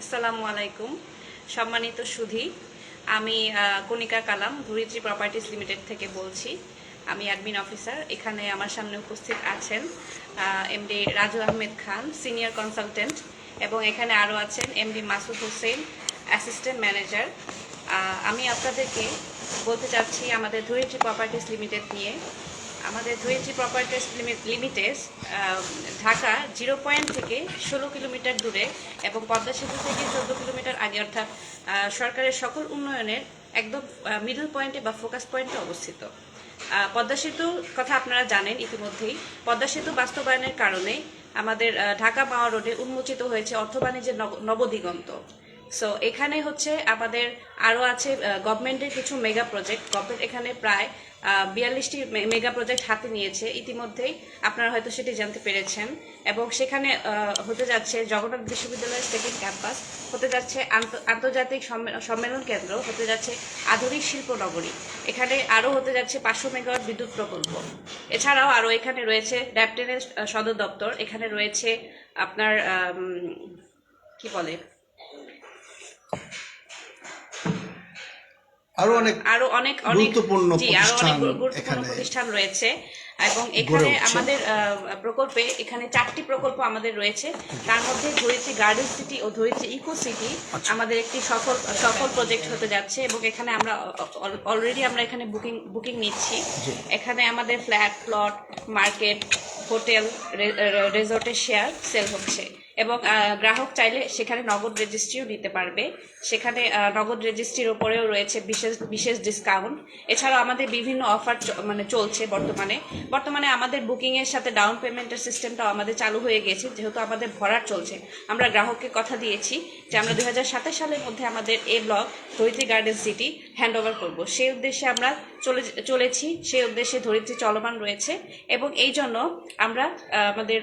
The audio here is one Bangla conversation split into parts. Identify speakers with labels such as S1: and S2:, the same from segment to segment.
S1: আসসালামু আলাইকুম সম্মানিত সুধী, আমি কণিকা কালাম ধরিত্রী প্রপার্টিজ লিমিটেড থেকে বলছি। আমি অ্যাডমিন অফিসার। এখানে আমার সামনে উপস্থিত আছেন MD Raju Ahmed Khan, senior consultant, এবং এখানে আরও আছেন MD Masud Hossain, assistant manager. আমি আপনাদেরকে বলতে চাচ্ছি আমাদের ধরিত্রী প্রপার্টিজ লিমিটেড নিয়ে। আমাদের ধরিত্রী প্রপার্টিজ লিমিটেড ঢাকা 0 পয়েন্ট থেকে 16 কিলোমিটার দূরে এবং পদ্মা সেতু থেকে 14 কিলোমিটার আগে, অর্থাৎ সরকারের সকল উন্নয়নের একদম মিডল পয়েন্টে বা ফোকাস পয়েন্টে অবস্থিত। পদ্মা সেতুর কথা আপনারা জানেন ইতিমধ্যেই। পদ্মা সেতু বাস্তবায়নের কারণে আমাদের ঢাকা মাওয়া রোডে উন্মোচিত হয়েছে অর্থ বাণিজ্যের নবদিগন্ত। সো এখানে হচ্ছে আমাদের আরও আছে গভর্নমেন্টের কিছু মেগা প্রজেক্ট। গভর্নমেন্ট এখানে প্রায় 42টি মেগা প্রজেক্ট হাতে নিয়েছে ইতিমধ্যেই, আপনারা হয়তো সেটি জানতে পেরেছেন। এবং সেখানে হতে যাচ্ছে জগন্নাথ বিশ্ববিদ্যালয়ের সেকেন্ড ক্যাম্পাস, হতে যাচ্ছে আন্তর্জাতিক সম্মেলন কেন্দ্র, হতে যাচ্ছে আধুনিক শিল্প নগরী, এখানে আরও হতে যাচ্ছে 500 মেগাওয়াট বিদ্যুৎ প্রকল্প। এছাড়াও আরও এখানে রয়েছে র্যাপটেনের সদর দপ্তর, এখানে রয়েছে আপনার কি বলে
S2: আরো অনেক গুরুত্বপূর্ণ
S1: প্রতিষ্ঠান রয়েছে। এবং এখানে আমাদের প্রকল্পে এখানে 4টি প্রকল্প আমাদের রয়েছে। তার মধ্যে ধরিত্রী গার্ডেন সিটি ও ধরিত্রী ইকো সিটি আমাদের একটি সফল প্রজেক্ট হতে যাচ্ছে, এবং এখানে আমরা অলরেডি এখানে বুকিং নিচ্ছি। এখানে আমাদের ফ্ল্যাট, প্লট, মার্কেট, হোটেল, রিসোর্টের শেয়ার সেল হচ্ছে, এবং গ্রাহক চাইলে সেখানে নগদ রেজিস্ট্রিও নিতে পারবে। সেখানে নগদ রেজিস্ট্রির ওপরেও রয়েছে বিশেষ ডিসকাউন্ট। এছাড়াও আমাদের বিভিন্ন অফার চলছে বর্তমানে আমাদের বুকিংয়ের সাথে ডাউন পেমেন্টের সিস্টেমটাও আমাদের চালু হয়ে গেছে, যেহেতু আমাদের ভরাট চলছে। আমরা গ্রাহককে কথা দিয়েছি যে আমরা 2027 সালের মধ্যে আমাদের A block Dharitri garden city hand over করবো। সেই উদ্দেশ্যে আমরা চলেছি, সেই উদ্দেশ্যে ধরিত্রী চলমান রয়েছে। এবং এই জন্য আমরা আমাদের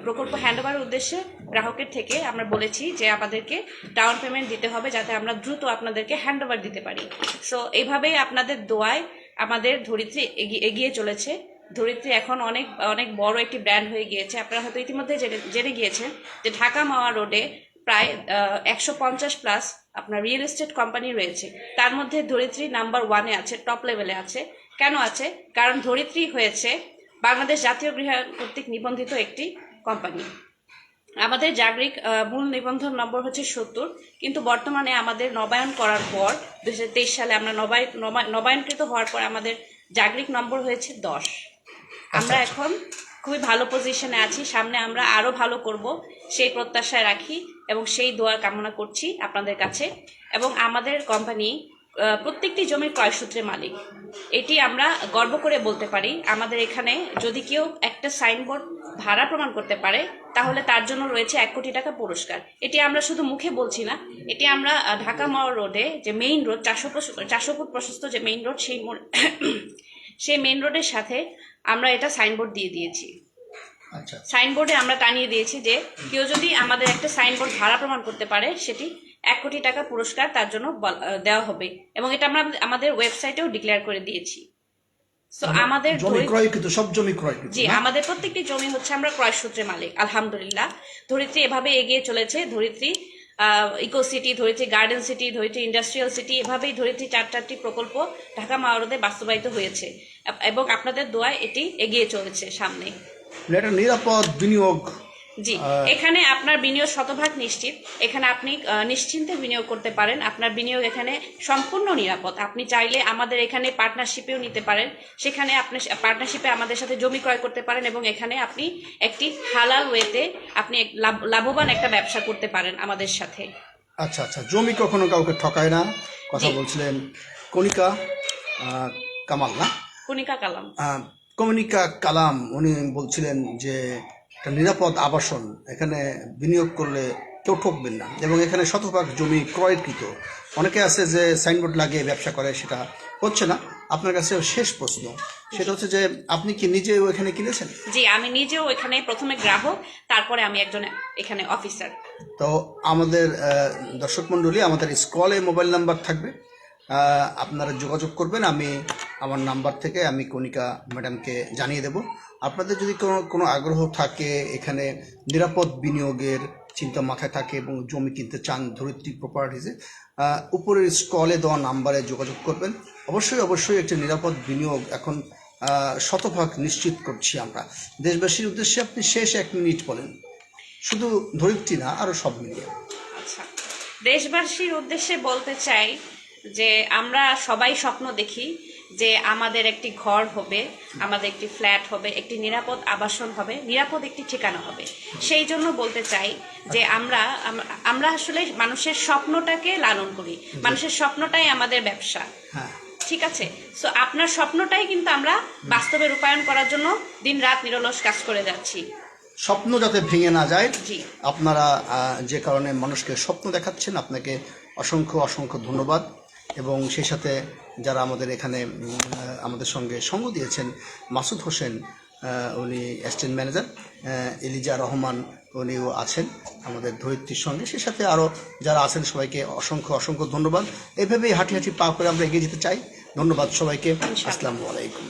S1: প্রকল্প হ্যান্ড ওভারের উদ্দেশ্যে গ্রাহকের থেকে আমরা বলেছি যে আমাদেরকে ডাউন পেমেন্ট দিতে হবে, যাতে আমরা দ্রুত আপনাদেরকে হ্যান্ড ওভার দিতে পারি। সো এইভাবেই আপনাদের দোয়ায় আমাদের ধরিত্রী এগিয়ে চলেছে। ধরিত্রী এখন অনেক বড় একটি ব্র্যান্ড হয়ে গিয়েছে। আপনারা হয়তো ইতিমধ্যে জেনে গিয়েছেন যে ঢাকা মাওয়া রোডে প্রায় 150+ আপনার রিয়েল এস্টেট কোম্পানি রয়েছে। তার মধ্যে ধরিত্রী নাম্বার 1-এ আছে, টপ লেভেলে আছে। কেন আছে? কারণ ধরিত্রী হয়েছে বাংলাদেশ জাতীয় গৃহায়ণ কর্তৃক নিবন্ধিত একটি কোম্পানি। আমাদের জাগরিক মূল নিবন্ধন নম্বর হচ্ছে 70, কিন্তু বর্তমানে আমাদের নবায়ন করার পর 2023 সালে আমরা নবায়নকৃত হওয়ার পর আমাদের জাগরিক নম্বর হয়েছে 10। আমরা এখন খুবই ভালো পজিশনে আছি, সামনে আমরা আরো ভালো করব সেই প্রত্যাশায় রাখি এবং সেই দোয়া কামনা করছি আপনাদের কাছে। এবং আমাদের কোম্পানি প্রত্যেকটি জমির ক্রয়সূত্রে মালিক, এটি আমরা গর্ব করে বলতে পারি। আমাদের এখানে যদি কেউ একটা সাইনবোর্ড ভাড়া প্রমাণ করতে পারে, তাহলে তার জন্য রয়েছে 1 কোটি টাকা পুরস্কার। এটি আমরা শুধু মুখে বলছি না, এটি আমরা ঢাকা মাওয়া রোডে যে মেইন রোড, 400 ফুট প্রশস্ত যে মেইন রোড, সেই মেইন রোডের সাথে আমরা এটা সাইনবোর্ড দিয়ে দিয়েছি। সাইনবোর্ডে আমরা টানিয়ে দিয়েছি যে কেউ যদি আমাদের একটা সাইনবোর্ড ভাড়া প্রমাণ করতে পারে, সেটি 1 কোটি টাকা পুরস্কার তার জন্য দেওয়া হবে, এবং এটা আমরা আমাদের ওয়েবসাইটেও ডিক্লেয়ার করে দিয়েছি। সো আমাদের আমাদের প্রত্যেকটি জমি হচ্ছে আমরা ক্রয়সূত্রে মালিক। আলহামদুলিল্লাহ, ধরিত্রী এভাবে এগিয়ে চলেছে। Dharitri eco city, Dharitri garden city, Dharitri industrial city, এভাবেই ধরিত্রী 4টি প্রকল্প ঢাকা মাওয়া রোডে বাস্তবায়িত হয়েছে, এবং আপনাদের দোয়ায় এটি এগিয়ে চলেছে সামনে।
S2: নিরাপদ বিনিয়োগ।
S1: জি, এখানে আপনার বিনিয়োগ শতভাগ নিশ্চিত। এখানে আপনি নিশ্চিন্তে বিনিয়োগ করতে পারেন। আপনার বিনিয়োগ এখানে সম্পূর্ণ নিরাপদ। আপনি চাইলে আমাদের এখানে পার্টনারশিপেও নিতে পারেন। সেখানে আপনি পার্টনারশিপে আমাদের সাথে জমি ক্রয় করতে পারেন, এবং এখানে আপনি একটি হালাল ওয়েতে আপনি লাভবান একটা ব্যবসা করতে পারেন আমাদের সাথে।
S2: আচ্ছা, জমি কখনো কাউকে ঠকায় না, কথা বলছিলেন কণিকা কামাল না? কণিকা কালাম উনি বলছিলেন যে একটা নিরাপদ আবাসন, এখানে বিনিয়োগ করলে কেউ ঠকবেন না, এবং এখানে শতভাগ জমি ক্রয়কৃত। অনেকে আছে যে সাইনবোর্ড লাগিয়ে ব্যবসা করে, সেটা হচ্ছে না। আপনার কাছে শেষ প্রশ্ন, সেটা হচ্ছে যে আপনি কি নিজেও এখানে কিনেছেন?
S1: জি, আমি নিজেও এখানে প্রথমে গ্রাহক, তারপরে আমি একজন এখানে অফিসার।
S2: তো আমাদের দর্শক মণ্ডলী, আমাদের স্ক্রলে মোবাইল নাম্বার থাকবে, আপনারা যোগাযোগ করবেন। আমি আমার নাম্বার থেকে আমি কণিকা ম্যাডামকে জানিয়ে দেব। আপনাদের যদি কোনো আগ্রহ থাকে এখানে নিরাপদ বিনিয়োগের, চিন্তা মাথায় থাকে এবং জমি কিনতে চান ধরিত্রী প্রপার্টিজে, উপরের স্ক্রলে দেওয়া নাম্বারে যোগাযোগ করবেন। অবশ্যই একটি নিরাপদ বিনিয়োগ এখন শতভাগ নিশ্চিত করছি আমরা। দেশবাসীর উদ্দেশ্যে আপনি শেষ 1 মিনিট বলেন, শুধু ধরিত্রী না, আরও সব মিলিয়ে।
S1: আচ্ছা, দেশবাসীর উদ্দেশ্যে বলতে চাই যে আমরা সবাই স্বপ্ন দেখি যে আমাদের একটি ঘর হবে, আমাদের একটি ফ্ল্যাট হবে, একটি নিরাপদ আবাসন হবে, নিরাপদ একটি ঠিকানা হবে। সেই জন্য বলতে চাই যে আমরা আসলে মানুষের স্বপ্নটাকে লালন করি, মানুষের স্বপ্নটাই আমাদের ব্যবসা।
S2: হ্যাঁ,
S1: ঠিক আছে। সো আপনার স্বপ্নটাই কিন্তু আমরা বাস্তবে রূপায়ণ করার জন্য দিন রাত নিরলস কাজ করে যাচ্ছি।
S2: স্বপ্ন যাতে ভেঙে না যায়,
S1: জি,
S2: আপনারা যে কারণে মানুষকে স্বপ্ন দেখাচ্ছেন, আপনাকে অসংখ্য ধন্যবাদ। এবং সেই সাথে যারা আমাদের এখানে আমাদের সঙ্গে সঙ্গ দিয়েছেন, মাসুদ হোসেন উনি অ্যাসিস্ট্যান্ট ম্যানেজার, এলিজা রহমান উনিও আছেন আমাদের ধরিত্রীর সঙ্গে, সেই সাথে আরও যারা আছেন সবাইকে অসংখ্য ধন্যবাদ। এভাবেই হাঁটি পা করে আমরা এগিয়ে যেতে চাই। ধন্যবাদ সবাইকে। আসসালামু আলাইকুম।